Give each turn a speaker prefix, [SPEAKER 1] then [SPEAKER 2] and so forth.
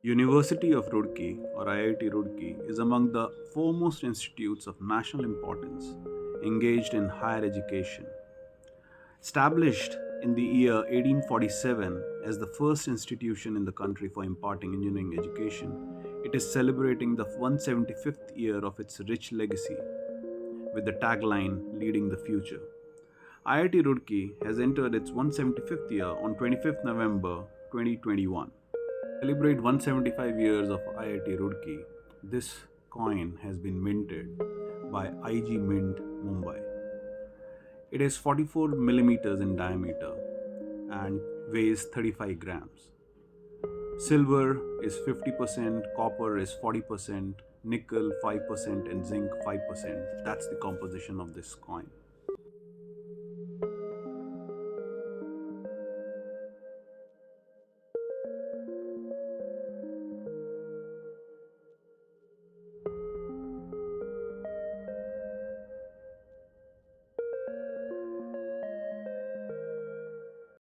[SPEAKER 1] University of Roorkee or IIT Roorkee is among the foremost institutes of national importance engaged in higher education. Established in the year 1847 as the first institution in the country for imparting engineering education, it is celebrating the 175th year of its rich legacy with the tagline Leading the Future. IIT Roorkee has entered its 175th year on 25th November 2021. Celebrate 175 years of IIT Roorkee. This coin has been minted by IG Mint Mumbai. It is 44 millimeters in diameter and weighs 35 grams. Silver is 50%, copper is 40%, nickel 5%, and zinc 5%. That's the composition of this coin.